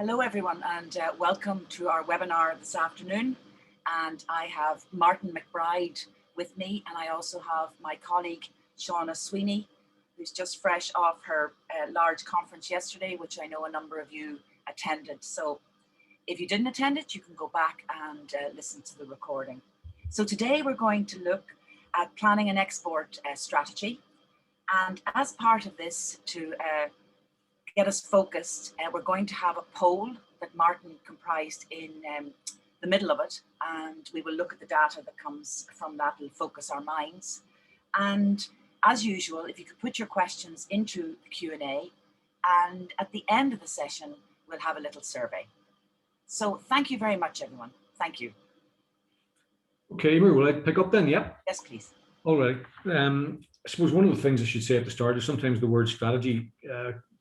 Hello everyone, and welcome to our webinar this afternoon. And I have Martin McBride with me, and I also have my colleague Shauna Sweeney, who's just fresh off her large conference yesterday, which I know a number of you attended. So if you didn't attend it, you can go back and listen to the recording. So today we're going to look at planning an export strategy. And as part of this, to get us focused, we're going to have a poll that Martin comprised in the middle of it, and we will look at the data that comes from that. Will focus our minds. And as usual, if you could put your questions into the Q&A, and at the end of the session, we'll have a little survey. So thank you very much, everyone. Thank you. Okay, Emer, will I pick up then? Yeah. Yes, please. All right. I suppose one of the things I should say at the start is sometimes the word strategy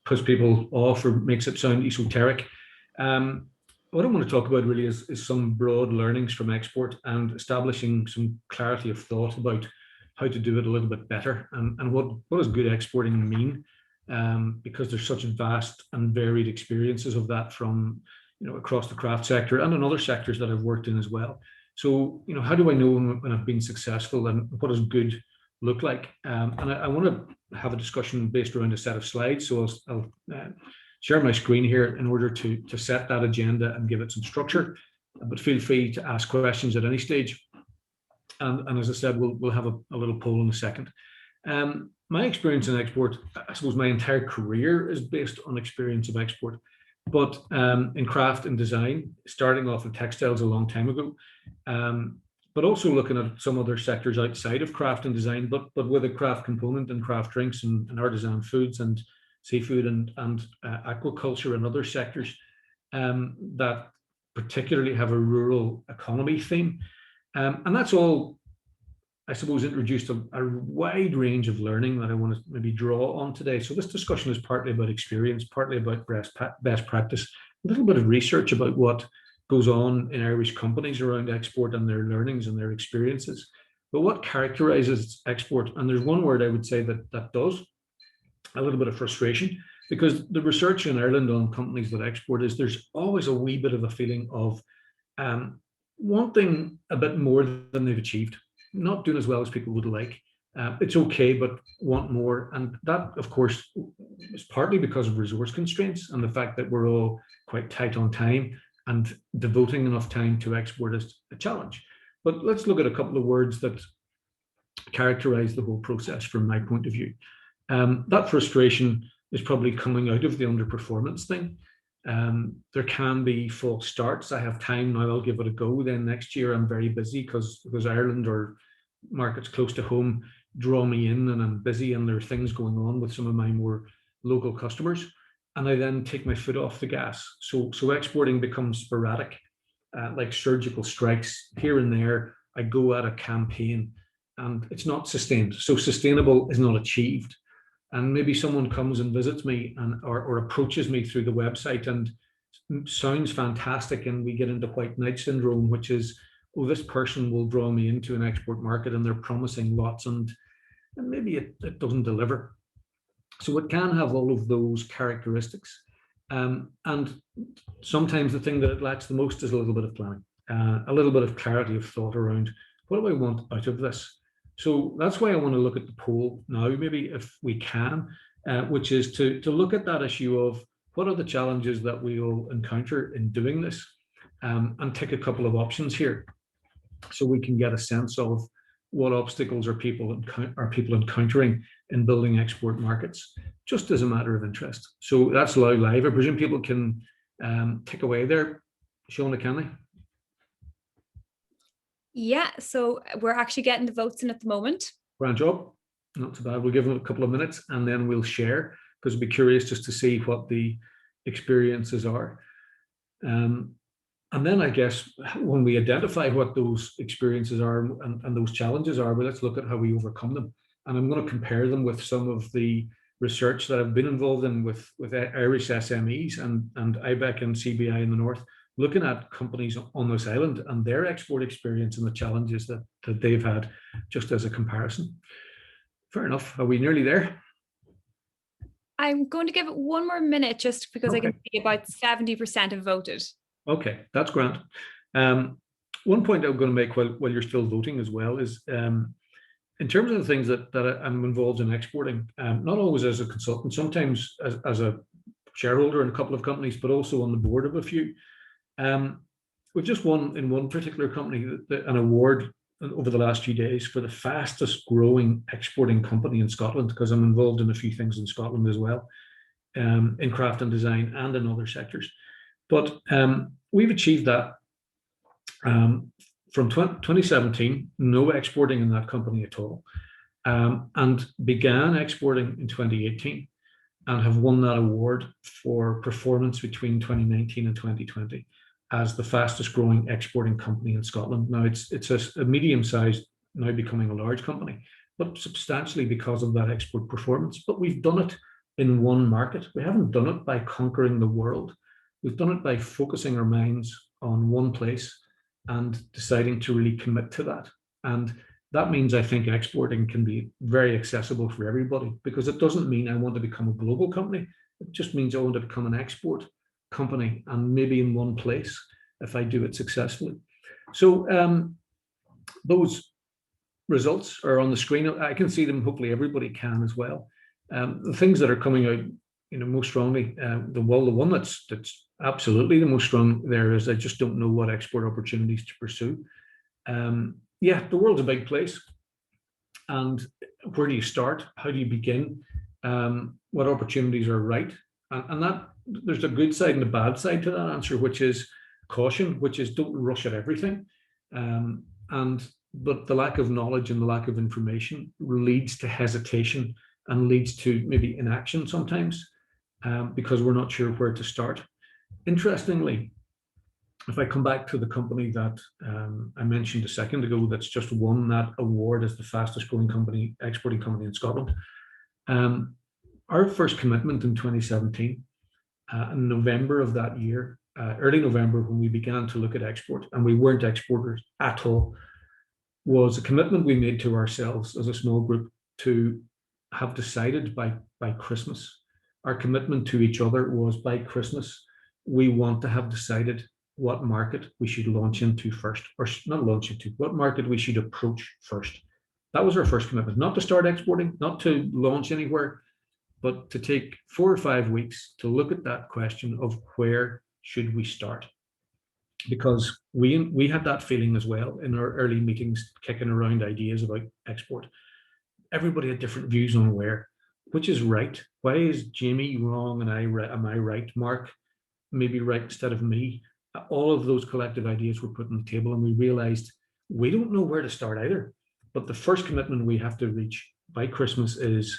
puts people off or makes it sound esoteric. What I want to talk about really is some broad learnings from export and establishing some clarity of thought about how to do it a little bit better and what does good exporting mean, because there's such vast and varied experiences of that from across the craft sector and in other sectors that I've worked in as well. So how do I know when I've been successful, and what does good look like? And I want to have a discussion based around a set of slides. So I'll share my screen here in order to set that agenda and give it some structure. But feel free to ask questions at any stage. And as I said, we'll have a little poll in a second. My experience in export, I suppose my entire career is based on experience of export. But in craft and design, starting off in textiles a long time ago, but also looking at some other sectors outside of craft and design, but with a craft component in craft drinks and artisan foods and seafood and aquaculture and other sectors that particularly have a rural economy theme. And that's all, I suppose, introduced a wide range of learning that I want to maybe draw on today. So this discussion is partly about experience, partly about best practice, a little bit of research about what goes on in Irish companies around export and their learnings and their experiences. But what characterizes export? And there's one word I would say that does, a little bit of frustration, because the research in Ireland on companies that export is there's always a wee bit of a feeling of wanting a bit more than they've achieved, not doing as well as people would like. It's okay, but want more. And that, of course, is partly because of resource constraints and the fact that we're all quite tight on time, and devoting enough time to export is a challenge. But let's look at a couple of words that characterize the whole process from my point of view. That frustration is probably coming out of the underperformance thing. There can be false starts. I have time now, I'll give it a go. Then next year I'm very busy because Ireland or markets close to home draw me in, and I'm busy and there are things going on with some of my more local customers. And I then take my foot off the gas. So exporting becomes sporadic, like surgical strikes here and there. I go at a campaign and it's not sustained. So sustainable is not achieved. And maybe someone comes and visits me or approaches me through the website and sounds fantastic, and we get into white knight syndrome, which is, oh, this person will draw me into an export market and they're promising lots, and maybe it doesn't deliver. So it can have all of those characteristics. And sometimes the thing that it lacks the most is a little bit of planning, a little bit of clarity of thought around what do I want out of this? So that's why I want to look at the poll now, maybe if we can, which is to look at that issue of what are the challenges that we will encounter in doing this, and take a couple of options here so we can get a sense of what obstacles are people encountering in building export markets, just as a matter of interest. So that's now live. I presume people can tick away there. Shauna, can they? Yeah, so we're actually getting the votes in at the moment. Grand job. Not too bad. We'll give them a couple of minutes and then we'll share, because we'll be curious just to see what the experiences are. And then I guess when we identify what those experiences are and those challenges are, well, let's look at how we overcome them. And I'm going to compare them with some of the research that I've been involved in with Irish SMEs and IBEC and CBI in the north, looking at companies on this island and their export experience and the challenges that they've had, just as a comparison. Fair enough. Are we nearly there? I'm going to give it one more minute just because I can see about 70% have voted. Okay, that's grand. One point I'm going to make while you're still voting as well is in terms of the things that I'm involved in exporting, not always as a consultant, sometimes as a shareholder in a couple of companies, but also on the board of a few. We've just won in one particular company an award over the last few days for the fastest growing exporting company in Scotland, because I'm involved in a few things in Scotland as well, in craft and design and in other sectors. But we've achieved that from 2017, no exporting in that company at all, and began exporting in 2018 and have won that award for performance between 2019 and 2020 as the fastest growing exporting company in Scotland. Now it's a medium-sized, now becoming a large company, but substantially because of that export performance. But we've done it in one market. We haven't done it by conquering the world. We've done it by focusing our minds on one place and deciding to really commit to that. And that means I think exporting can be very accessible for everybody, because it doesn't mean I want to become a global company. It just means I want to become an export company, and maybe in one place if I do it successfully. So those results are on the screen. I can see them. Hopefully everybody can as well. The things that are coming out, most strongly, the one that's absolutely the most strong there is I just don't know what export opportunities to pursue. Yeah, the world's a big place, and where do you start? How do you begin? What opportunities are right? And that there's a good side and a bad side to that answer, which is caution, which is don't rush at everything. But the lack of knowledge and the lack of information leads to hesitation and leads to maybe inaction sometimes, because we're not sure where to start. Interestingly, if I come back to the company that I mentioned a second ago, that's just won that award as the fastest growing company, exporting company in Scotland. Our first commitment in 2017, in November of that year, early November, when we began to look at export, and we weren't exporters at all, was a commitment we made to ourselves as a small group to have decided by Christmas. Our commitment to each other was by Christmas, we want to have decided what market we should launch into first, or not launch into, what market we should approach first. That was our first commitment, not to start exporting, not to launch anywhere, but to take 4 or 5 weeks to look at that question of where should we start. Because we had that feeling as well in our early meetings, kicking around ideas about export. Everybody had different views on where, which is right. Why is Jamie wrong and am I right? Mark maybe right instead of me. All of those collective ideas were put on the table, and we realized we don't know where to start either. But the first commitment we have to reach by Christmas is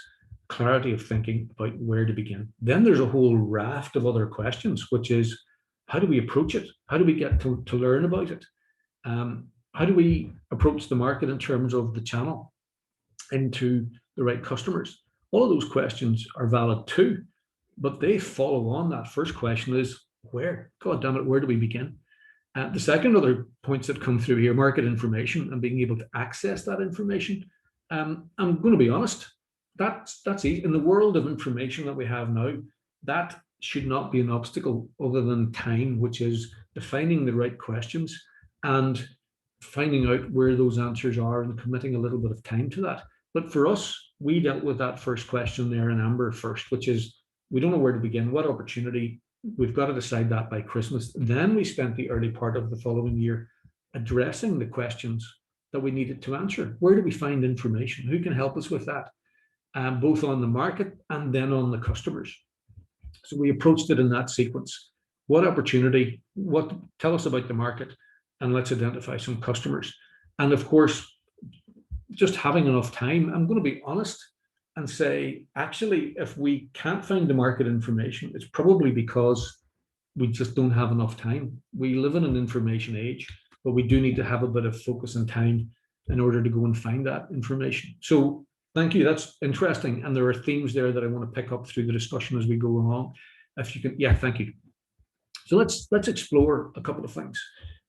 clarity of thinking about where to begin. Then there's a whole raft of other questions, which is, how do we approach it? How do we get to learn about it? How do we approach the market in terms of the channel into the right customers? All of those questions are valid too, but they follow on that first question is, where? God damn it, where do we begin? The second other points that come through here, market information and being able to access that information. I'm going to be honest, that's easy. In the world of information that we have now, that should not be an obstacle other than time, which is defining the right questions and finding out where those answers are and committing a little bit of time to that. But for us, we dealt with that first question there in amber first, which is, we don't know where to begin, what opportunity. We've got to decide that by Christmas. Then we spent the early part of the following year addressing the questions that we needed to answer. Where do we find information? Who can help us with that? Both on the market and then on the customers. So we approached it in that sequence. What opportunity? Tell us about the market, and let's identify some customers. And of course, just having enough time, I'm going to be honest and say, actually, if we can't find the market information, it's probably because we just don't have enough time. We live in an information age, but we do need to have a bit of focus and time in order to go and find that information. So thank you, that's interesting. And there are themes there that I want to pick up through the discussion as we go along. If you can, yeah, thank you. So let's explore a couple of things.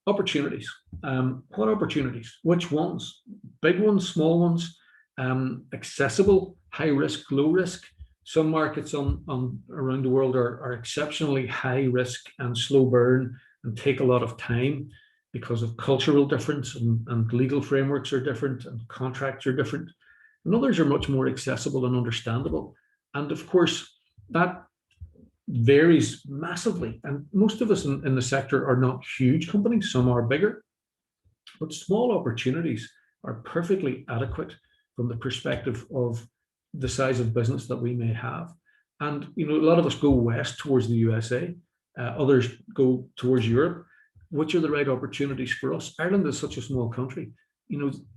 Opportunities. What opportunities? Which ones? Big ones, small ones, accessible, high risk, low risk. Some markets around the world are exceptionally high risk and slow burn and take a lot of time because of cultural difference, and legal frameworks are different and contracts are different. And others are much more accessible and understandable. And of course, that varies massively. And most of us in the sector are not huge companies. Some are bigger, but small opportunities are perfectly adequate from the perspective of the size of business that we may have. And a lot of us go west towards the USA, others go towards Europe. Which are the right opportunities for us? Ireland is such a small country.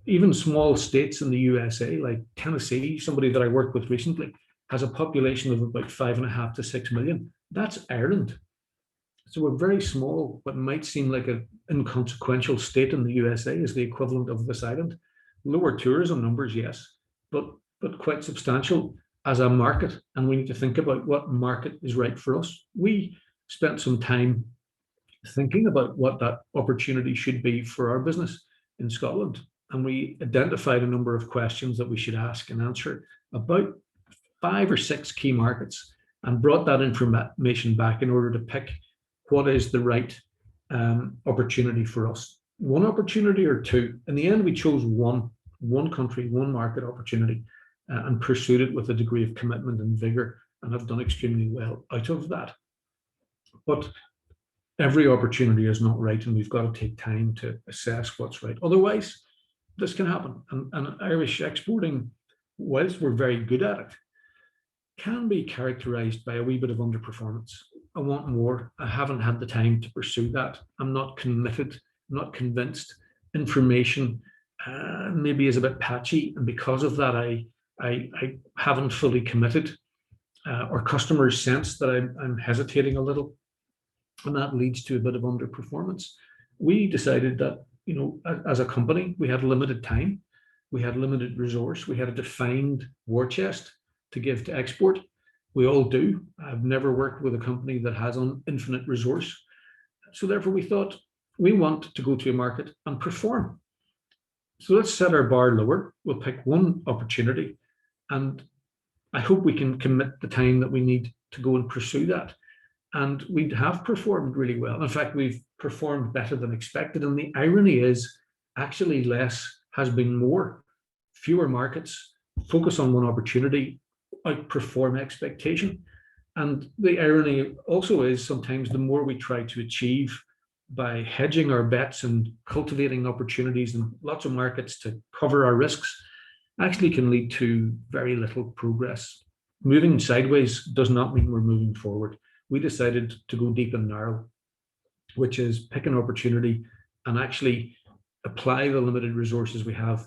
Even small states in the USA, like Tennessee, somebody that I worked with recently, has a population of about 5.5 to 6 million. That's Ireland. So we're very small, but might seem like an inconsequential state in the USA is the equivalent of this island. Lower tourism numbers, yes, but quite substantial as a market. And we need to think about what market is right for us. We spent some time thinking about what that opportunity should be for our business in Scotland. And we identified a number of questions that we should ask and answer about 5 or 6 key markets, and brought that information back in order to pick what is the right opportunity for us. One opportunity or two. In the end, we chose one country, one market opportunity, and pursued it with a degree of commitment and vigor, and have done extremely well out of that. But every opportunity is not right, and we've got to take time to assess what's right. Otherwise, this can happen. And Irish exporting, whilst we're very good at it, can be characterized by a wee bit of underperformance. I want more. I haven't had the time to pursue that. I'm not committed, I'm not convinced. Information maybe is a bit patchy, and because of that, I haven't fully committed, or customers sense that I'm hesitating a little. And that leads to a bit of underperformance. We decided that, as a company, we had limited time, we had limited resource, we had a defined war chest to give to export. We all do. I've never worked with a company that has an infinite resource. So therefore we thought, we want to go to a market and perform. So let's set our bar lower. We'll pick one opportunity, and I hope we can commit the time that we need to go and pursue that. And we have performed really well. In fact, we've performed better than expected. And the irony is, actually less has been more. Fewer markets, focus on one opportunity, outperform expectation. And the irony also is, sometimes the more we try to achieve by hedging our bets and cultivating opportunities in lots of markets to cover our risks, actually can lead to very little progress. Moving sideways does not mean we're moving forward. We decided to go deep and narrow, which is pick an opportunity and actually apply the limited resources we have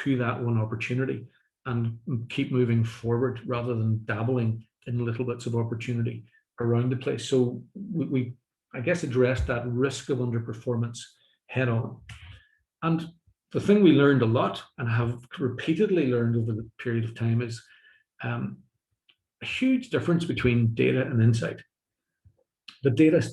to that one opportunity, and keep moving forward rather than dabbling in little bits of opportunity around the place. So we I guess, addressed that risk of underperformance head on. And the thing we learned a lot, and have repeatedly learned over the period of time, is a huge difference between data and insight. The data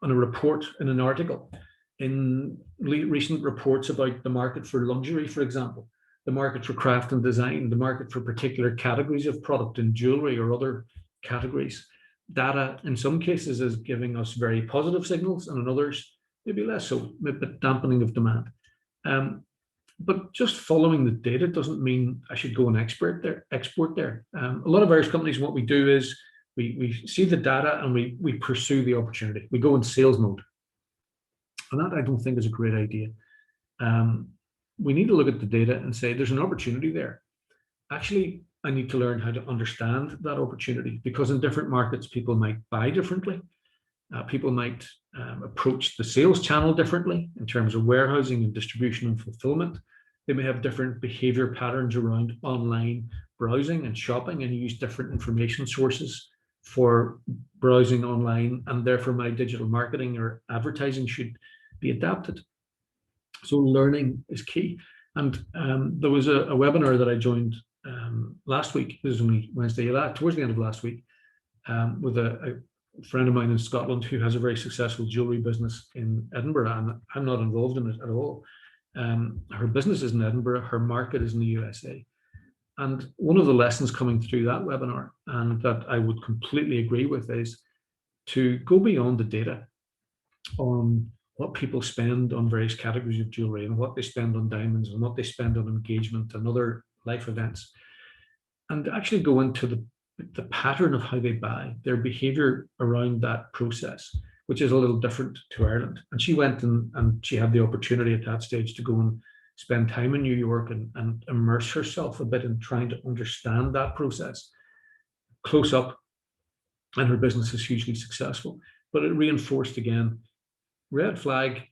on a report in an article, in recent reports about the market for luxury, for example, the market for craft and design, the market for particular categories of product in jewelry or other categories. Data in some cases is giving us very positive signals, and in others maybe less so, a bit dampening of demand. But just following the data doesn't mean I should go and export there. A lot of Irish companies, what we do is we see the data and we pursue the opportunity. We go in sales mode. And that I don't think is a great idea. We need to look at the data and say, there's an opportunity there. Actually, I need to learn how to understand that opportunity, because in different markets, people might buy differently. People might approach the sales channel differently in terms of warehousing and distribution and fulfillment. They may have different behavior patterns around online browsing and shopping, and use different information sources for browsing online, and therefore my digital marketing or advertising should be adapted. So learning is key. And there was a webinar that I joined last week. It was only Wednesday, towards the end of last week, with a friend of mine in Scotland who has a very successful jewelry business in Edinburgh, and I'm not involved in it at all. Her business is in Edinburgh, her market is in the USA. And one of the lessons coming through that webinar, and that I would completely agree with, is to go beyond the data on what people spend on various categories of jewelry and what they spend on diamonds and what they spend on engagement and other life events, and actually go into the pattern of how they buy, their behavior around that process, which is a little different to Ireland. And she went and she had the opportunity at that stage to go and spend time in New York and immerse herself a bit in trying to understand that process close up. And her business is hugely successful. But it reinforced again, red flag,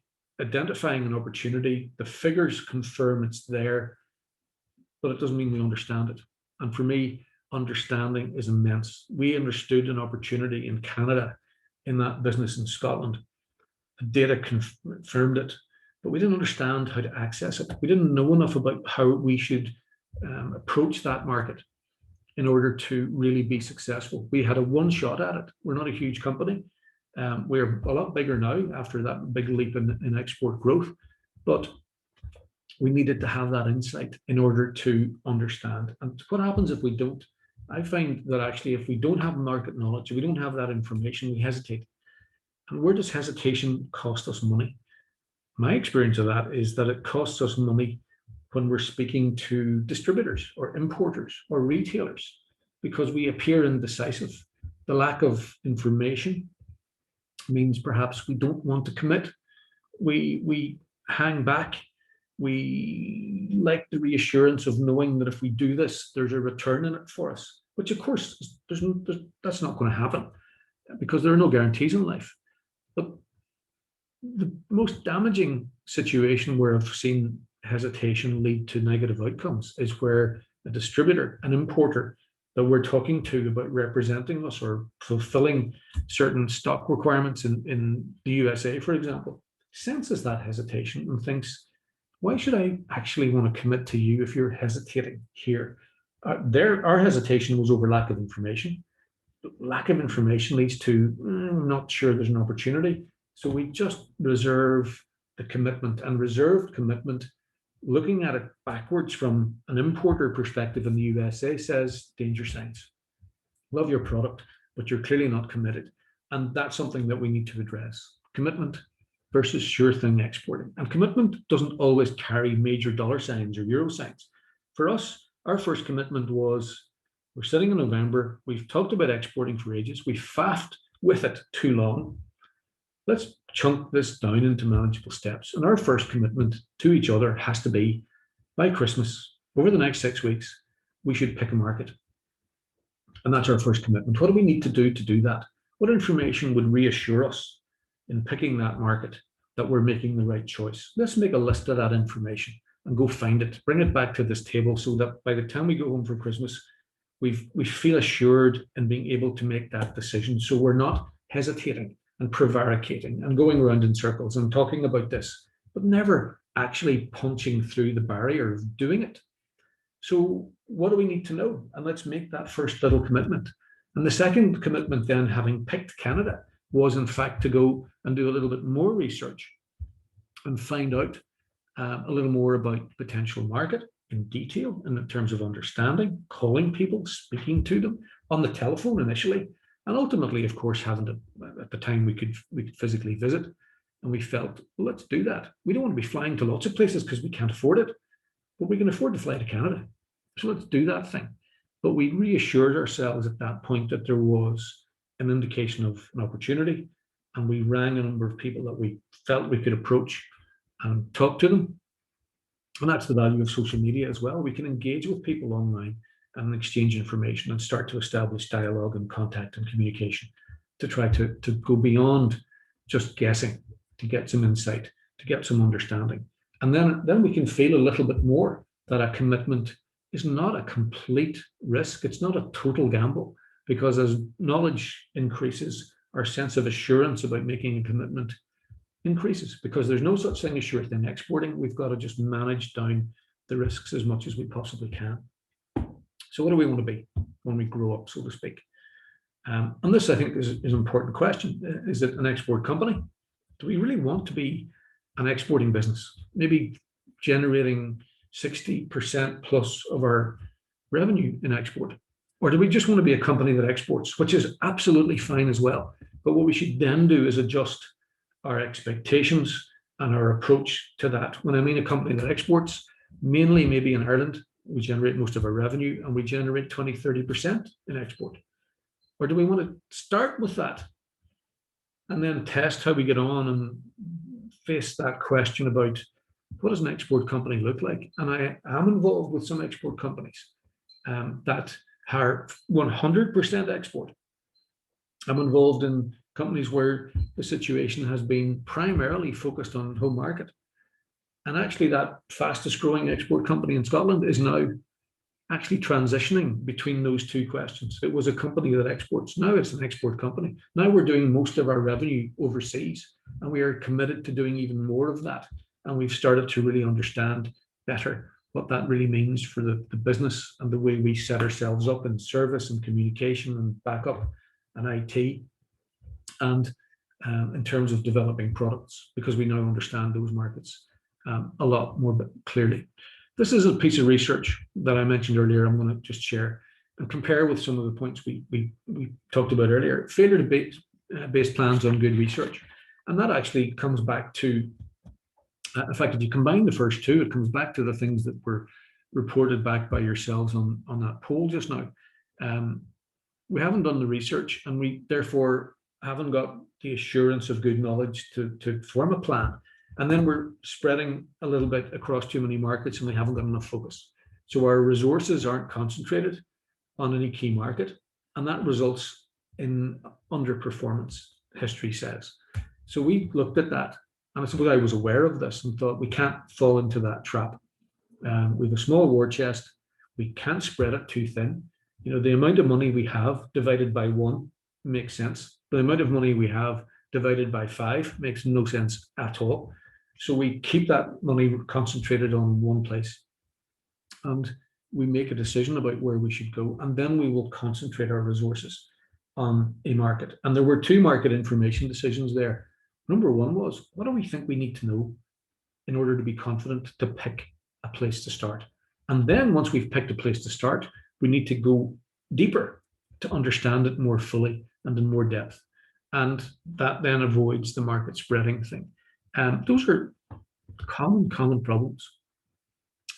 identifying an opportunity, the figures confirm it's there, but it doesn't mean we understand it. And for me, understanding is immense. We understood an opportunity in Canada in that business in Scotland. The data confirmed it, but we didn't understand how to access it. We didn't know enough about how we should approach that market in order to really be successful. We had a one shot at it. We're not a huge company. We're a lot bigger now after that big leap in export growth, but we needed to have that insight in order to understand. And what happens if we don't? I find that actually, if we don't have market knowledge, if we don't have that information, we hesitate. And where does hesitation cost us money? My experience of that is that it costs us money when we're speaking to distributors or importers or retailers, because we appear indecisive. The lack of information means perhaps we don't want to commit. We hang back. We like the reassurance of knowing that if we do this, there's a return in it for us, which of course, that's not going to happen because there are no guarantees in life. But the most damaging situation where I've seen hesitation lead to negative outcomes is where a distributor, an importer that we're talking to about representing us or fulfilling certain stock requirements in the USA, for example, senses that hesitation and thinks, why should I actually want to commit to you if you're hesitating here? Our hesitation was over lack of information. Lack of information leads to, I'm not sure there's an opportunity. So we just reserve the commitment, and reserved commitment, looking at it backwards from an importer perspective in the USA, says danger signs. Love your product, but you're clearly not committed. And that's something that we need to address. Commitment versus sure thing exporting. And commitment doesn't always carry major dollar signs or euro signs. For us, our first commitment was, we're sitting in November, we've talked about exporting for ages, we've faffed with it too long. Let's chunk this down into manageable steps. And our first commitment to each other has to be, by Christmas, over the next 6 weeks, we should pick a market. And that's our first commitment. What do we need to do that? What information would reassure us in picking that market that we're making the right choice? Let's make a list of that information and go find it, bring it back to this table so that by the time we go home for Christmas, we feel assured in being able to make that decision. So we're not hesitating and prevaricating and going around in circles and talking about this, but never actually punching through the barrier of doing it. So what do we need to know? And let's make that first little commitment. And the second commitment then, having picked Canada, was in fact to go and do a little bit more research and find out a little more about potential market in detail in terms of understanding, calling people, speaking to them on the telephone initially, and ultimately, of course, having to, at the time we could physically visit. And we felt, well, let's do that. We don't want to be flying to lots of places because we can't afford it, but we can afford to fly to Canada. So let's do that thing. But we reassured ourselves at that point that there was an indication of an opportunity, and we rang a number of people that we felt we could approach and talk to them. And that's the value of social media as well. We can engage with people online and exchange information and start to establish dialogue and contact and communication to try to go beyond just guessing, to get some insight, to get some understanding. And then we can feel a little bit more that a commitment is not a complete risk. It's not a total gamble, because as knowledge increases, our sense of assurance about making a commitment increases, because there's no such thing as sure thing exporting. We've got to just manage down the risks as much as we possibly can. So what do we want to be when we grow up, so to speak? And this, I think, is an important question. Is it an export company? Do we really want to be an exporting business? Maybe generating 60% plus of our revenue in export? Or do we just want to be a company that exports, which is absolutely fine as well. But what we should then do is adjust our expectations and our approach to that. When I mean a company that exports, mainly maybe in Ireland, we generate most of our revenue and we generate 20, 30% in export. Or do we want to start with that and then test how we get on and face that question about what does an export company look like? And I am involved with some export companies that are 100% export. I'm involved in companies where the situation has been primarily focused on home market. And actually that fastest growing export company in Scotland is now actually transitioning between those two questions. It was a company that exports. Now it's an export company. Now we're doing most of our revenue overseas, and we are committed to doing even more of that. And we've started to really understand better what that really means for the business and the way we set ourselves up in service and communication and backup and IT, and in terms of developing products, because we now understand those markets a lot more clearly. This is a piece of research that I mentioned earlier. I'm going to just share and compare with some of the points we talked about earlier. Failure to base plans on good research. And that actually comes back to, in fact, if you combine the first two, it comes back to the things that were reported back by yourselves on that poll just now. We haven't done the research, and we therefore haven't got the assurance of good knowledge to form a plan. And then we're spreading a little bit across too many markets, and we haven't got enough focus. So our resources aren't concentrated on any key market, and that results in underperformance, history says. So we looked at that, and I suppose I was aware of this and thought we can't fall into that trap. We have a small war chest. We can't spread it too thin. You know, the amount of money we have divided by 1 makes sense. The amount of money we have divided by 5 makes no sense at all. So we keep that money concentrated on one place, and we make a decision about where we should go, and then we will concentrate our resources on a market. And there were 2 market information decisions there. Number 1 was, what do we think we need to know in order to be confident to pick a place to start? And then once we've picked a place to start, we need to go deeper to understand it more fully and in more depth. And that then avoids the market spreading thing. Those are common problems.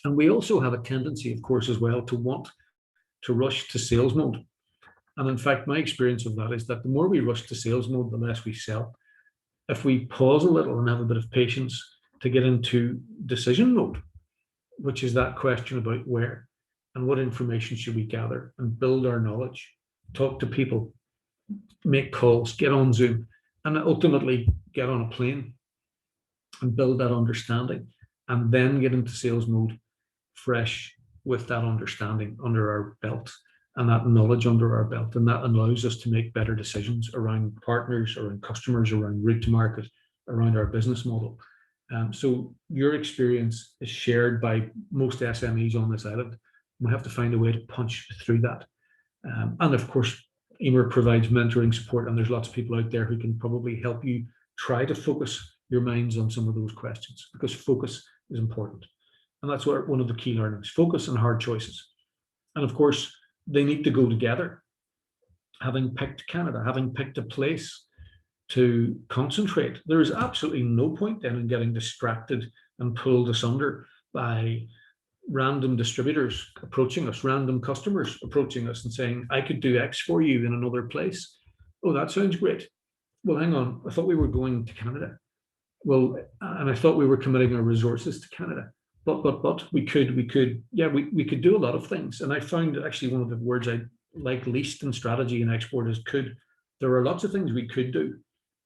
And we also have a tendency, of course, as well, to want to rush to sales mode. And in fact, my experience of that is that the more we rush to sales mode, the less we sell. If we pause a little and have a bit of patience to get into decision mode, which is that question about where and what information should we gather and build our knowledge, talk to people, make calls, get on Zoom, and ultimately get on a plane and build that understanding, and then get into sales mode fresh with that understanding under our belt and that knowledge under our belt. And that allows us to make better decisions around partners, around customers, around route to market, around our business model. So your experience is shared by most SMEs on this island. We have to find a way to punch through that. And of course, Emer provides mentoring support, and there's lots of people out there who can probably help you try to focus your minds on some of those questions, because focus is important. And that's one of the key learnings: focus and hard choices. And of course, they need to go together. Having picked Canada, having picked a place to concentrate, there is absolutely no point then in getting distracted and pulled asunder by random distributors approaching us, random customers approaching us and saying, I could do X for you in another place. Oh, that sounds great. Well, hang on, I thought we were going to Canada. Well, and I thought we were committing our resources to Canada. But we could do a lot of things. And I found actually one of the words I like least in strategy and export is could. There are lots of things we could do.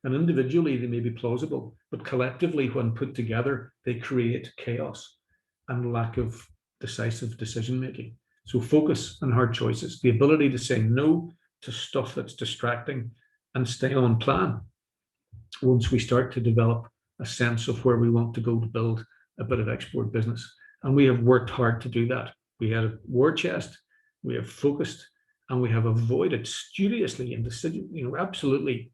And individually, they may be plausible, but collectively, when put together, they create chaos and lack of decisive decision-making. So focus and hard choices, the ability to say no to stuff that's distracting and stay on plan once we start to develop a sense of where we want to go to build a bit of export business. And we have worked hard to do that. We had a war chest, we have focused, and we have avoided studiously and absolutely,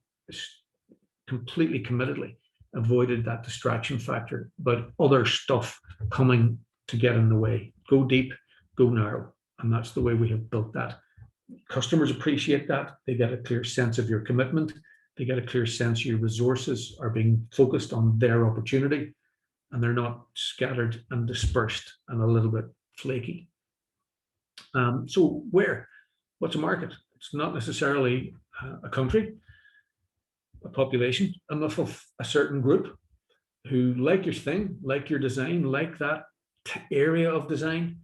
completely committedly avoided that distraction factor, but other stuff coming to get in the way. Go deep, go narrow, And that's the way we have built that. Customers appreciate that. They get a clear sense of your commitment. They get a clear sense your resources are being focused on their opportunity, and they're not scattered and dispersed and a little bit flaky. So what's a market? It's not necessarily a country, a population, enough of a certain group who like your thing, like your design, like that area of design,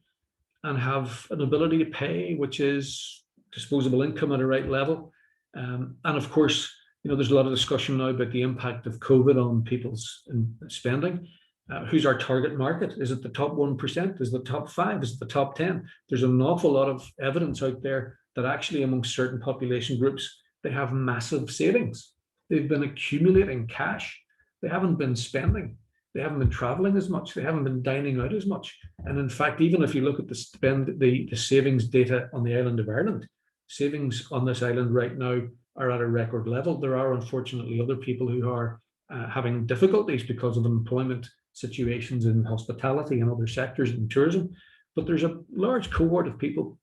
and have an ability to pay, which is disposable income at a right level. And of course, there's a lot of discussion now about the impact of COVID on people's spending. Who's our target market? Is it the top 1%? Is it the top 5? Is it the top 10? There's an awful lot of evidence out there that actually amongst certain population groups, they have massive savings. They've been accumulating cash. They haven't been spending. They haven't been traveling as much. They haven't been dining out as much. And in fact, even if you look at the savings data on the island of Ireland, savings on this island right now are at a record level. There are unfortunately other people who are having difficulties because of employment situations in hospitality and other sectors in tourism. But there's a large cohort of people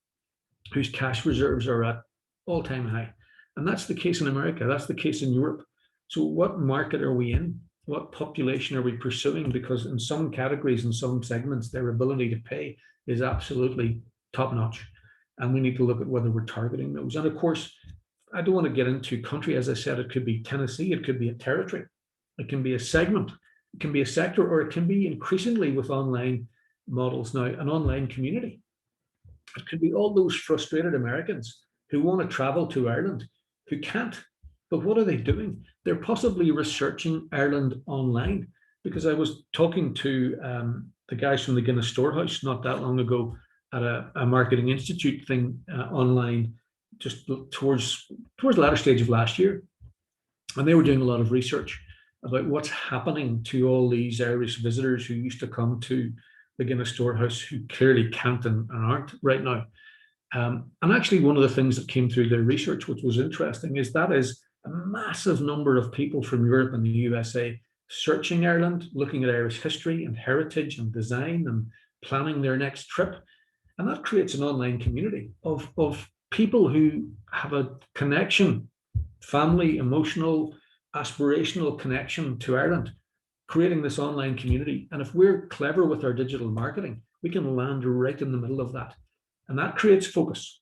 whose cash reserves are at all-time high. And that's the case in America. That's the case in Europe. So what market are we in? What population are we pursuing? Because in some categories, in some segments, their ability to pay is absolutely top-notch. And we need to look at whether we're targeting those. And of course, I don't want to get into country. As I said, it could be Tennessee, it could be a territory, it can be a segment, it can be a sector, or it can be increasingly with online models now, an online community. It could be all those frustrated Americans who want to travel to Ireland, who can't. But what are they doing? They're possibly researching Ireland online, because I was talking to the guys from the Guinness Storehouse not that long ago at a marketing institute thing online, just towards the latter stage of last year. And they were doing a lot of research about what's happening to all these Irish visitors who used to come to the Guinness Storehouse, who clearly can't and aren't right now. And actually, one of the things that came through their research, which was interesting, is that is a massive number of people from Europe and the USA searching Ireland, looking at Irish history and heritage and design and planning their next trip. And that creates an online community of people who have a connection, family, emotional, aspirational connection to Ireland, creating this online community. And if we're clever with our digital marketing, we can land right in the middle of that. And that creates focus.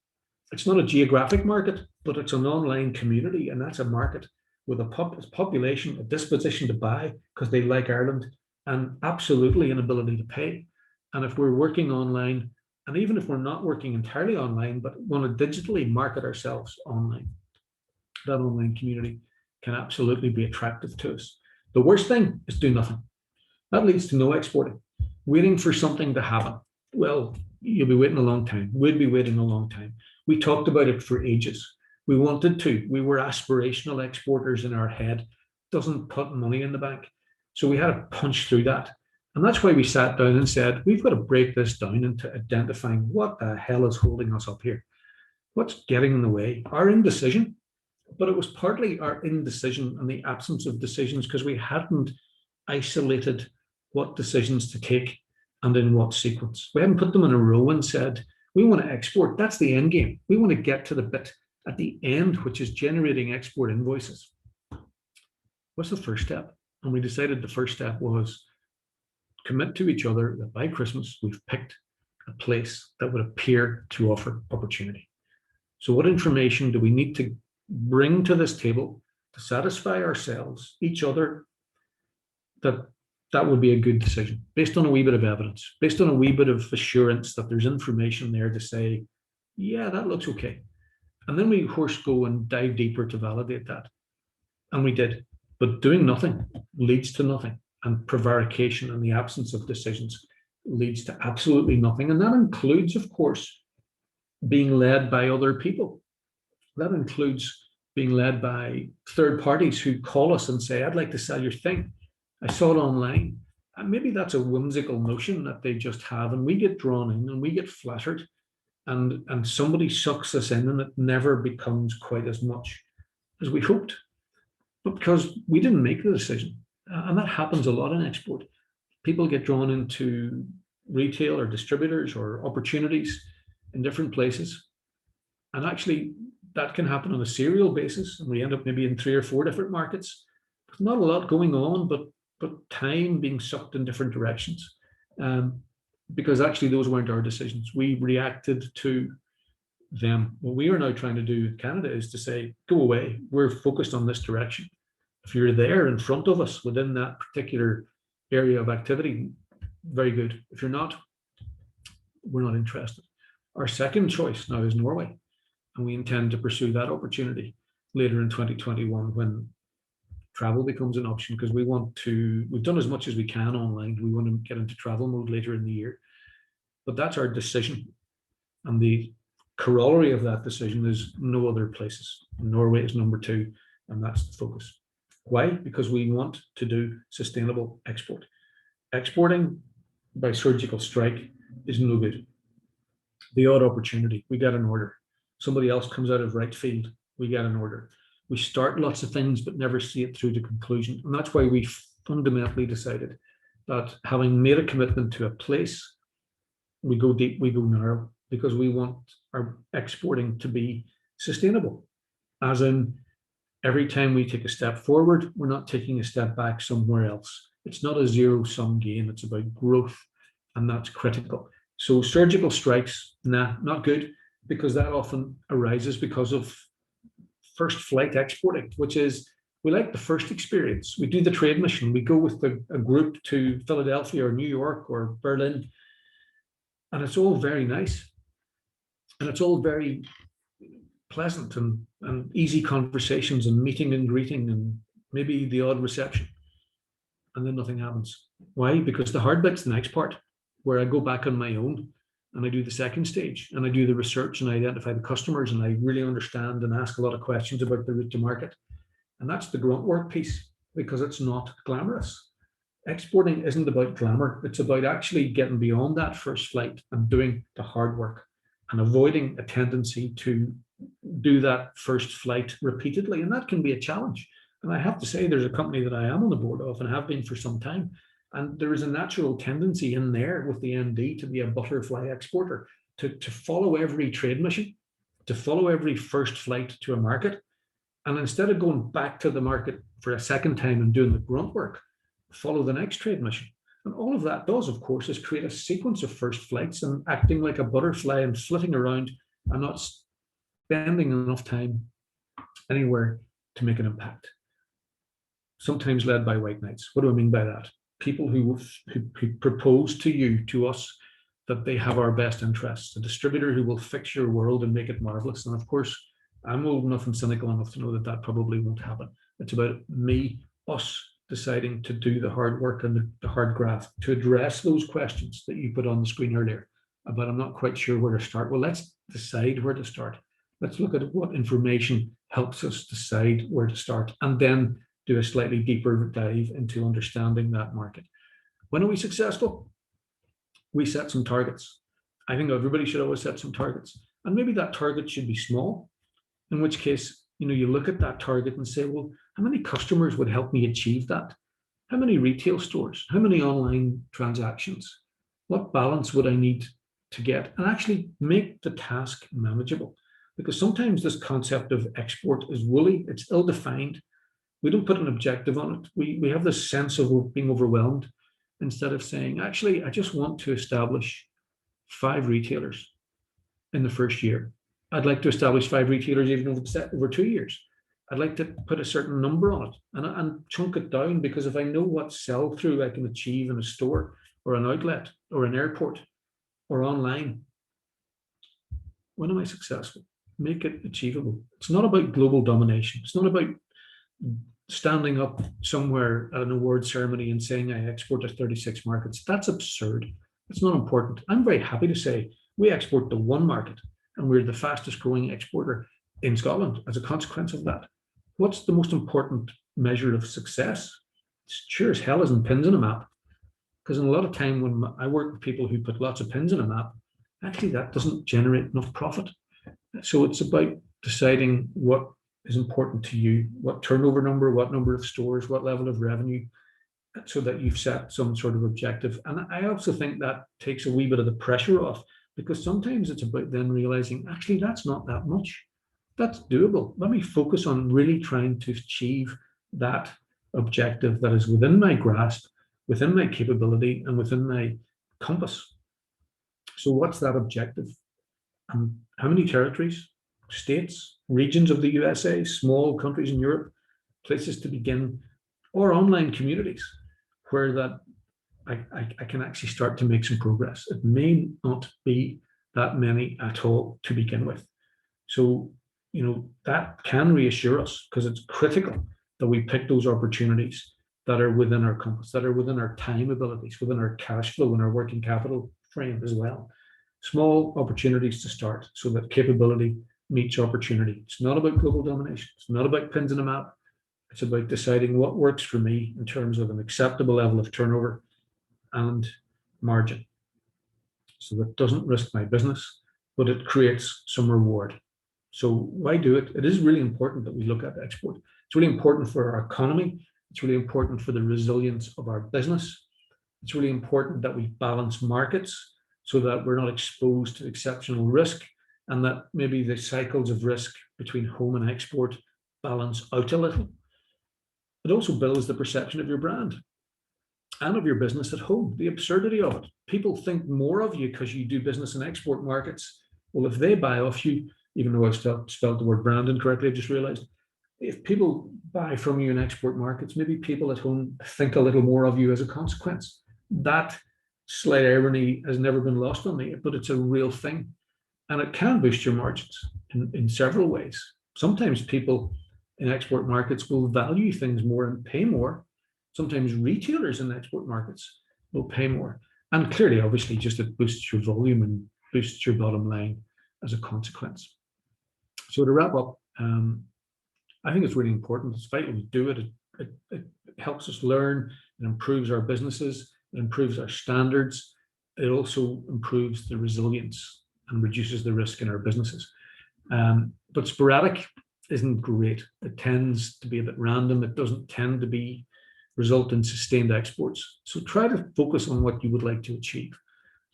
It's not a geographic market, but it's an online community. And that's a market with a population, a disposition to buy because they like Ireland, and absolutely an ability to pay. And if we're working online, and even if we're not working entirely online, but want to digitally market ourselves online, that online community can absolutely be attractive to us. The worst thing is do nothing. That leads to no exporting. Waiting for something to happen. Well, you'll be waiting a long time. We'd be waiting a long time. We talked about it for ages. We wanted to. We were aspirational exporters in our head. Doesn't put money in the bank. So we had to punch through that. And that's why we sat down and said, we've got to break this down into identifying what the hell is holding us up here. What's getting in the way? Our indecision. But it was partly our indecision and the absence of decisions because we hadn't isolated what decisions to take and in what sequence. We hadn't put them in a row and said, we want to export. That's the end game. We want to get to the bit at the end, which is generating export invoices. What's the first step? And we decided the first step was commit to each other that by Christmas, we've picked a place that would appear to offer opportunity. So what information do we need to bring to this table to satisfy ourselves, each other, that would be a good decision based on a wee bit of evidence, based on a wee bit of assurance that there's information there to say, yeah, that looks okay. And then we, of course, go and dive deeper to validate that. And we did. But doing nothing leads to nothing. And prevarication and the absence of decisions leads to absolutely nothing. And that includes, of course, being led by other people. That includes being led by third parties who call us and say, I'd like to sell your thing. I saw it online. And maybe that's a whimsical notion that they just have. And we get drawn in and we get flattered. And somebody sucks us in and it never becomes quite as much as we hoped. But because we didn't make the decision. And that happens a lot in export. People get drawn into retail or distributors or opportunities in different places. And actually, that can happen on a serial basis, and we end up maybe in 3 or 4 different markets. There's not a lot going on, but time being sucked in different directions. Because actually those weren't our decisions. We reacted to them. What we are now trying to do in Canada is to say, go away, we're focused on this direction. If you're there in front of us within that particular area of activity, very good. If you're not, we're not interested. Our second choice now is Norway, and we intend to pursue that opportunity later in 2021 when travel becomes an option, because we've done as much as we can online. We want to get into travel mode later in the year. But that's our decision. And the corollary of that decision is no other places. Norway is number 2, and that's the focus. Why? Because we want to do sustainable export. Exporting by surgical strike is no good. The odd opportunity, we get an order. Somebody else comes out of right field, we get an order. We start lots of things but never see it through to conclusion. And that's why we fundamentally decided that having made a commitment to a place, we go deep, we go narrow, because we want our exporting to be sustainable. As in, every time we take a step forward, we're not taking a step back somewhere else. It's not a zero-sum game, it's about growth, and that's critical. So surgical strikes, nah, not good, because that often arises because of first flight exporting, which is, we like the first experience. We do the trade mission, we go with a group to Philadelphia or New York or Berlin, and it's all very nice. And it's all very pleasant and easy conversations and meeting and greeting and maybe the odd reception. And then nothing happens. Why? Because the hard bit's the next part, where I go back on my own and I do the second stage and I do the research and I identify the customers and I really understand and ask a lot of questions about the route to market. And that's the grunt work piece, because it's not glamorous. Exporting isn't about glamour. It's about actually getting beyond that first flight and doing the hard work and avoiding a tendency to do that first flight repeatedly. And that can be a challenge. And I have to say, there's a company that I am on the board of and have been for some time. And there is a natural tendency in there with the MD to be a butterfly exporter, to follow every trade mission, to follow every first flight to a market. And instead of going back to the market for a second time and doing the grunt work, follow the next trade mission. And all of that does, of course, is create a sequence of first flights and acting like a butterfly and flitting around and not spending enough time anywhere to make an impact. Sometimes led by white knights. What do I mean by that? People who propose to us, that they have our best interests. A distributor who will fix your world and make it marvelous. And of course, I'm old enough and cynical enough to know that that probably won't happen. It's about us deciding to do the hard work and the hard graft, to address those questions that you put on the screen earlier about, I'm not quite sure where to start. Well, let's decide where to start. Let's look at what information helps us decide where to start, and then do a slightly deeper dive into understanding that market. When are we successful? We set some targets. I think everybody should always set some targets. And maybe that target should be small, in which case, you look at that target and say, well, how many customers would help me achieve that? How many retail stores? How many online transactions? What balance would I need to get? And actually make the task manageable. Because sometimes this concept of export is woolly, it's ill-defined. We don't put an objective on it. We have this sense of being overwhelmed, instead of saying, actually, I just want to establish 5 retailers in the first year. I'd like to establish 5 retailers even over 2 years. I'd like to put a certain number on it and chunk it down, because if I know what sell-through I can achieve in a store or an outlet or an airport or online, when am I successful? Make it achievable. It's not about global domination. It's not about standing up somewhere at an award ceremony and saying I export to 36 markets. That's absurd. It's not important. I'm very happy to say we export to 1 market, and we're the fastest growing exporter in Scotland as a consequence of that. What's the most important measure of success? It's sure as hell isn't pins in a map. Because in a lot of time when I work with people who put lots of pins in a map, actually that doesn't generate enough profit. So it's about deciding what is important to you, what turnover number, what number of stores, what level of revenue, so that you've set some sort of objective. And I also think that takes a wee bit of the pressure off, because sometimes it's about then realizing, actually, that's not that much. That's doable. Let me focus on really trying to achieve that objective that is within my grasp, within my capability, and within my compass. So what's that objective? How many territories, states, regions of the USA, small countries in Europe, places to begin, or online communities where that I can actually start to make some progress. It may not be that many at all to begin with. So, that can reassure us, because it's critical that we pick those opportunities that are within our compass, that are within our time abilities, within our cash flow and our working capital frame as well. Small opportunities to start so that capability meets opportunity. It's not about global domination. It's not about pins in a map. It's about deciding what works for me in terms of an acceptable level of turnover and margin. So that doesn't risk my business, but it creates some reward. So why do it? It is really important that we look at export. It's really important for our economy. It's really important for the resilience of our business. It's really important that we balance markets so that we're not exposed to exceptional risk, and that maybe the cycles of risk between home and export balance out a little. It also builds the perception of your brand and of your business at home, the absurdity of it. People think more of you because you do business in export markets. Well, if they buy off you, even though I spelled the word brand incorrectly, I just realized, if people buy from you in export markets, maybe people at home think a little more of you as a consequence. That slight irony has never been lost on me, but it's a real thing. And it can boost your margins in several ways. Sometimes people in export markets will value things more and pay more. Sometimes retailers in export markets will pay more. And clearly, obviously, just it boosts your volume and boosts your bottom line as a consequence. So to wrap up, I think it's really important. It's vital to do it. It helps us learn. It improves our businesses. It improves our standards. It also improves the resilience and reduces the risk in our businesses. But sporadic isn't great. It tends to be a bit random. It doesn't tend to result in sustained exports. So try to focus on what you would like to achieve.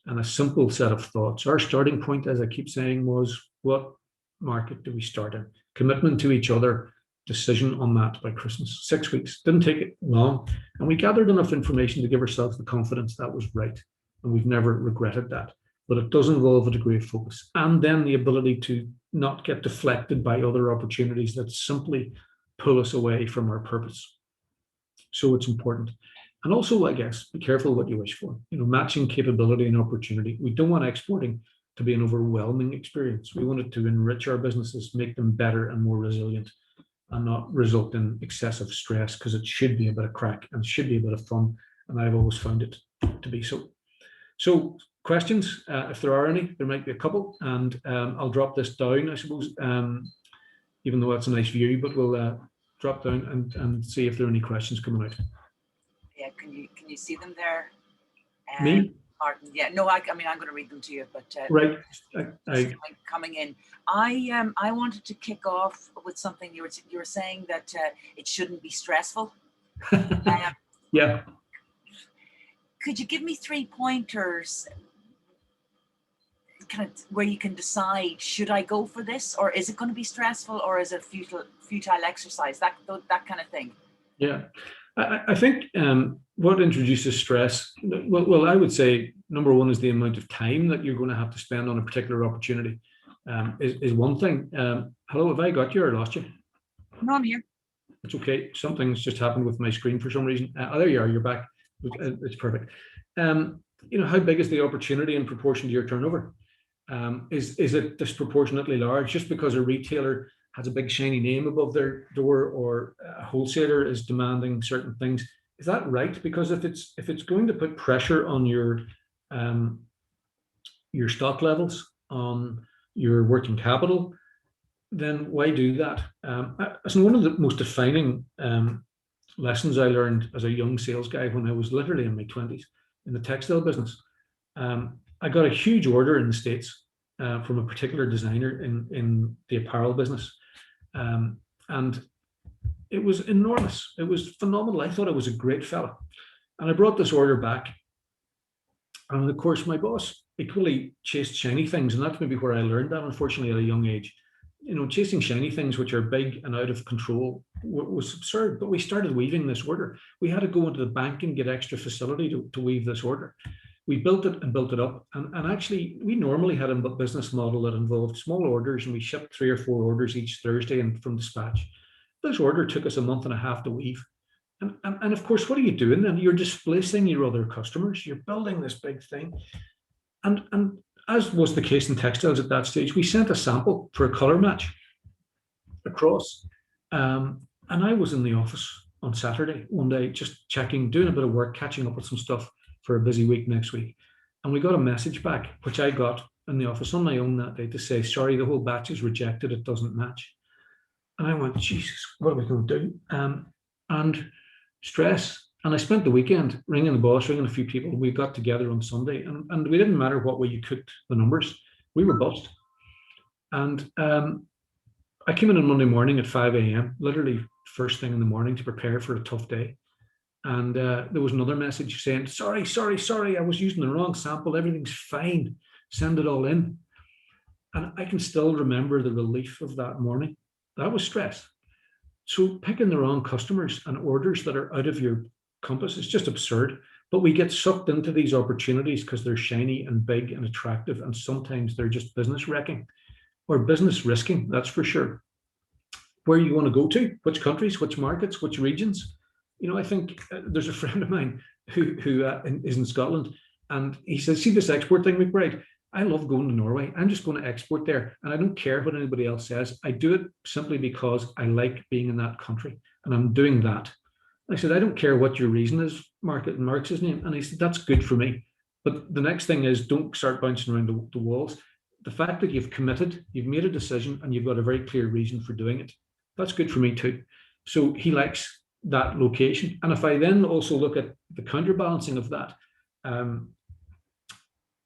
And a simple set of thoughts. Our starting point, as I keep saying, was, what market do we start in? Commitment to each other, decision on that by Christmas. 6 weeks. Didn't take it long. And we gathered enough information to give ourselves the confidence that was right. And we've never regretted that. But it does involve a degree of focus. And then the ability to not get deflected by other opportunities that simply pull us away from our purpose. So it's important. And also, I guess, be careful what you wish for. Matching capability and opportunity. We don't want exporting to be an overwhelming experience. We want it to enrich our businesses, make them better and more resilient, and not result in excessive stress, because it should be a bit of crack and should be a bit of fun. And I've always found it to be so. So questions, if there are any, there might be a couple, and I'll drop this down, I suppose, even though that's a nice view, but we'll drop down and see if there are any questions coming out. Yeah, can you see them there? Me? Martin, yeah, no, I mean, I'm going to read them to you, but right, coming in. I wanted to kick off with something you were saying, that it shouldn't be stressful. Yeah. Could you give me 3 pointers, kind of where you can decide, should I go for this, or is it going to be stressful, or is it futile exercise? That kind of thing. Yeah. I think what introduces stress, well, I would say number one is the amount of time that you're going to have to spend on a particular opportunity is one thing. Hello, have I got you or lost you? No, I'm here. It's okay. Something's just happened with my screen for some reason. There you are. You're back. It's perfect. How big is the opportunity in proportion to your turnover? Is it disproportionately large? Just because a retailer has a big shiny name above their door, or a wholesaler is demanding certain things, is that right? Because if it's going to put pressure on your stock levels, on your working capital, then why do that? So one of the most defining lessons I learned as a young sales guy when I was literally in my 20s in the textile business, I got a huge order in the States from a particular designer in the apparel business. And it was enormous. It was phenomenal. I thought it was a great fella. And I brought this order back, And of course, my boss equally chased shiny things, and that's maybe where I learned that, unfortunately, at a young age. Chasing shiny things which are big and out of control was absurd. But we started weaving this order. We had to go into the bank and get extra facility to weave this order. We built it and built it up. And actually, we normally had a business model that involved small orders, and we shipped 3 or 4 orders each Thursday and from dispatch. This order took us a month and a half to weave. And of course, what are you doing then? You're displacing your other customers. You're building this big thing. And as was the case in textiles at that stage, we sent a sample for a color match across. And I was in the office on Saturday one day, just checking, doing a bit of work, catching up with some stuff for a busy week next week. And we got a message back, which I got in the office on my own that day, to say, sorry, the whole batch is rejected. It doesn't match. And I went, Jesus, what are we going to do? And stress. And I spent the weekend ringing the boss, ringing a few people. We got together on Sunday, and we didn't matter what way you cooked the numbers. We were bust. And I came in on Monday morning at 5 a.m., literally first thing in the morning, to prepare for a tough day. And there was another message saying, sorry, I was using the wrong sample. Everything's fine. Send it all in. And I can still remember the relief of that morning. That was stress. So picking the wrong customers and orders that are out of your compass is just absurd. But we get sucked into these opportunities because they're shiny and big and attractive, and sometimes they're just business wrecking or business risking, that's for sure. Where you want to go to, which countries, which markets, which regions. I think there's a friend of mine who is in Scotland, and he says, see this export thing, McBride? I love going to Norway. I'm just going to export there, and I don't care what anybody else says. I do it simply because I like being in that country, and I'm doing that. I said, I don't care what your reason is, Mark, and Mark's his name. And he said, that's good for me. But the next thing is, don't start bouncing around the walls. The fact that you've committed, you've made a decision, and you've got a very clear reason for doing it, that's good for me too. So he likes that location. And if I then also look at the counterbalancing of that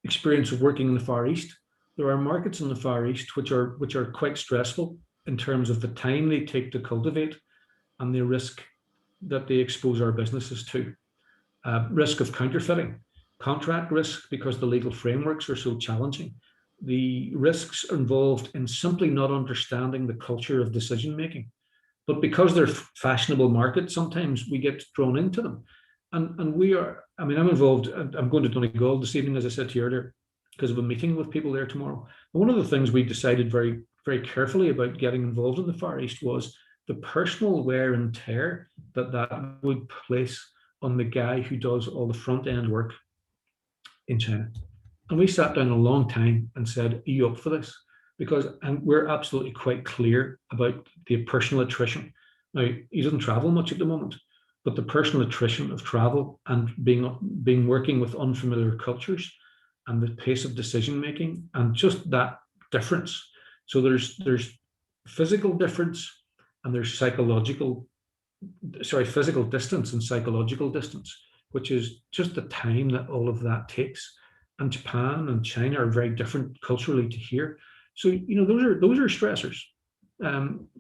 experience of working in the Far East, there are markets in the Far East which are quite stressful in terms of the time they take to cultivate and the risk that they expose our businesses to. Risk of counterfeiting, contract risk because the legal frameworks are so challenging, the risks involved in simply not understanding the culture of decision making. But because they're fashionable markets, sometimes we get drawn into them. And we are, I'm involved, I'm going to Donegal this evening, as I said to you earlier, because of a meeting with people there tomorrow. And one of the things we decided very, very carefully about getting involved in the Far East was the personal wear and tear that would place on the guy who does all the front end work in China. And we sat down a long time and said, are you up for this? Because we're absolutely quite clear about the personal attrition. Now, he doesn't travel much at the moment, but the personal attrition of travel and being working with unfamiliar cultures and the pace of decision making and just that difference. So there's physical difference and there's physical distance and psychological distance, which is just the time that all of that takes. And Japan and China are very different culturally to here. So, those are stressors.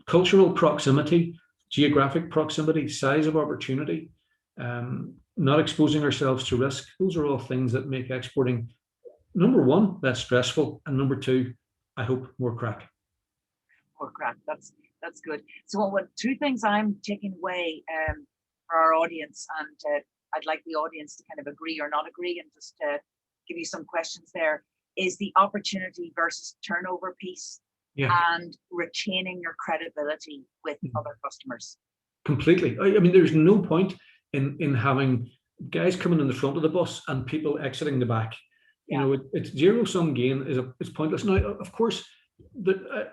Cultural proximity, geographic proximity, size of opportunity, not exposing ourselves to risk. Those are all things that make exporting, number one, less stressful, and number two, I hope, more crack. More crack. That's good. So, what two things I'm taking away for our audience, and I'd like the audience to kind of agree or not agree, and just give you some questions there, is the opportunity versus turnover piece. Yeah. And retaining your credibility with other customers. Completely. There's no point in having guys coming in the front of the bus and people exiting the back. Yeah. It's zero-sum gain is pointless. Now, of course,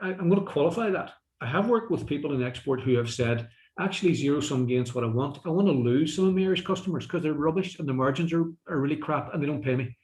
I'm going to qualify that. I have worked with people in export who have said, actually, zero-sum gain is what I want. I want to lose some of my Irish customers because they're rubbish and the margins are really crap and they don't pay me.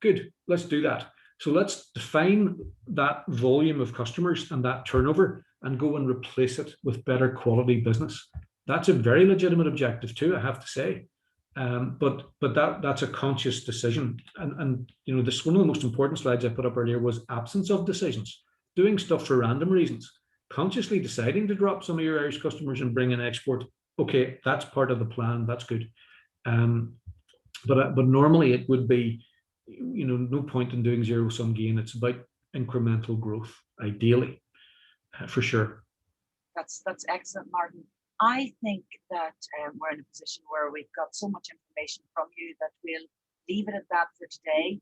Good, let's do that. So let's define that volume of customers and that turnover and go and replace it with better quality business. That's a very legitimate objective too, I have to say. But that's a conscious decision. And this one of the most important slides I put up earlier was absence of decisions, doing stuff for random reasons, consciously deciding to drop some of your Irish customers and bring in export. Okay, that's part of the plan. That's good. But normally it would be no point in doing zero-sum gain. It's about incremental growth, ideally, for sure. That's excellent, Martin. I think that we're in a position where we've got so much information from you that we'll leave it at that for today.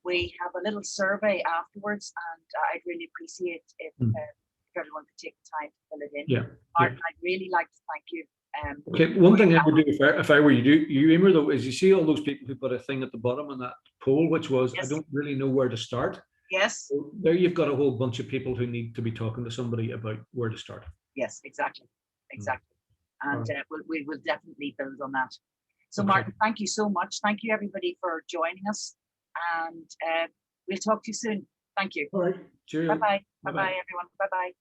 We have a little survey afterwards, and I'd really appreciate if everyone could take the time to fill it in. Yeah, Martin, I'd really like to thank you. Okay, one thing I would do if I were you, Emer, though, is you see all those people who put a thing at the bottom on that poll, which was, yes. I don't really know where to start. Yes. So there you've got a whole bunch of people who need to be talking to somebody about where to start. Yes, exactly. And we will definitely build on that. So okay. Martin, thank you so much. Thank you everybody for joining us, and we'll talk to you soon. Thank you. All right. Cheerio. Bye-bye. Bye-bye, everyone. Bye-bye.